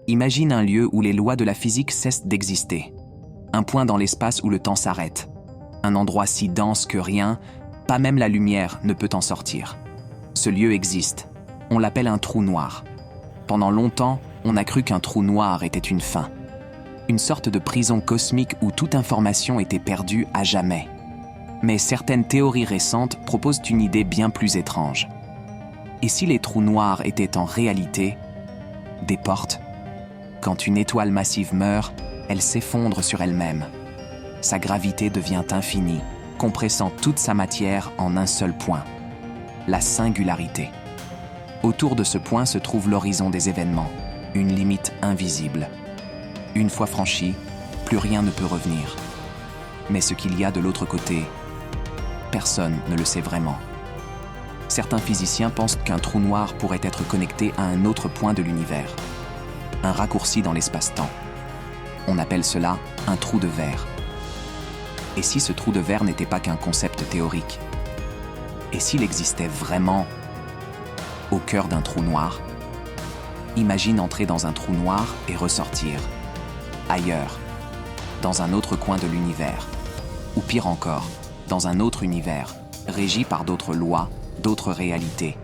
Imagine un lieu où les lois de la physique cessent d'exister. Un point dans l'espace où le temps s'arrête. Un endroit si dense que rien, pas même la lumière, ne peut en sortir. Ce lieu existe. On l'appelle un trou noir. Pendant longtemps, on a cru qu'un trou noir était une fin. Une sorte de prison cosmique où toute information était perdue à jamais. Mais certaines théories récentes proposent une idée bien plus étrange. Et si les trous noirs étaient en réalité des portes? Quand une étoile massive meurt, elle s'effondre sur elle-même. Sa gravité devient infinie, compressant toute sa matière en un seul point. La singularité. Autour de ce point se trouve l'horizon des événements, une limite invisible. Une fois franchie, plus rien ne peut revenir. Mais ce qu'il y a de l'autre côté, personne ne le sait vraiment. Certains physiciens pensent qu'un trou noir pourrait être connecté à un autre point de l'univers. Un raccourci dans l'espace-temps. On appelle cela un trou de verre. Et si ce trou de verre n'était pas qu'un concept théorique? Et s'il existait vraiment au cœur d'un trou noir? Imagine entrer dans un trou noir et ressortir. Ailleurs, dans un autre coin de l'univers. Ou pire encore, dans un autre univers, régi par d'autres lois, d'autres réalités.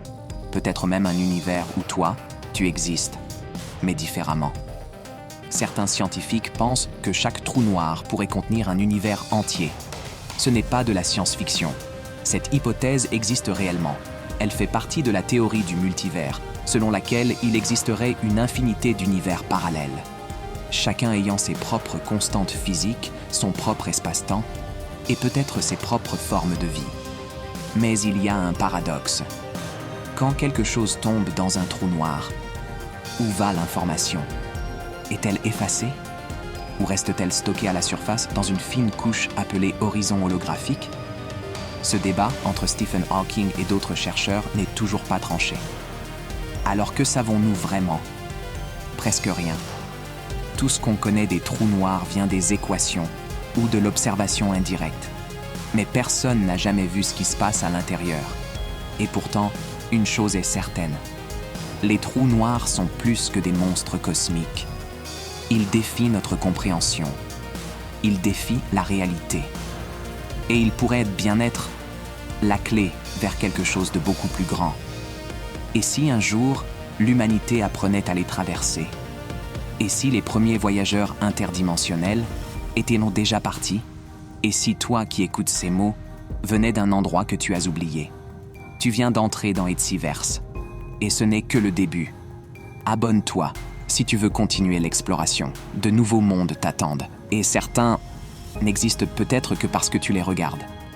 Peut-être même un univers où toi, tu existes, mais différemment. Certains scientifiques pensent que chaque trou noir pourrait contenir un univers entier. Ce n'est pas de la science-fiction. Cette hypothèse existe réellement. Elle fait partie de la théorie du multivers, selon laquelle il existerait une infinité d'univers parallèles. Chacun ayant ses propres constantes physiques, son propre espace-temps, et peut-être ses propres formes de vie. Mais il y a un paradoxe. Quand quelque chose tombe dans un trou noir, où va l'information? Est-elle effacée? Ou reste-t-elle stockée à la surface dans une fine couche appelée horizon holographique? Ce débat entre Stephen Hawking et d'autres chercheurs n'est toujours pas tranché. Alors que savons-nous vraiment? Presque rien. Tout ce qu'on connaît des trous noirs vient des équations ou de l'observation indirecte. Mais personne n'a jamais vu ce qui se passe à l'intérieur. Et pourtant, une chose est certaine. Les trous noirs sont plus que des monstres cosmiques. Ils défient notre compréhension. Ils défient la réalité. Et ils pourraient bien être la clé vers quelque chose de beaucoup plus grand. Et si un jour, l'humanité apprenait à les traverser? Et si les premiers voyageurs interdimensionnels étaient-ils déjà partis? Et si toi qui écoutes ces mots venais d'un endroit que tu as oublié? Tu viens d'entrer dans Etsiverse. Et ce n'est que le début. Abonne-toi si tu veux continuer l'exploration. De nouveaux mondes t'attendent. Et certains n'existent peut-être que parce que tu les regardes.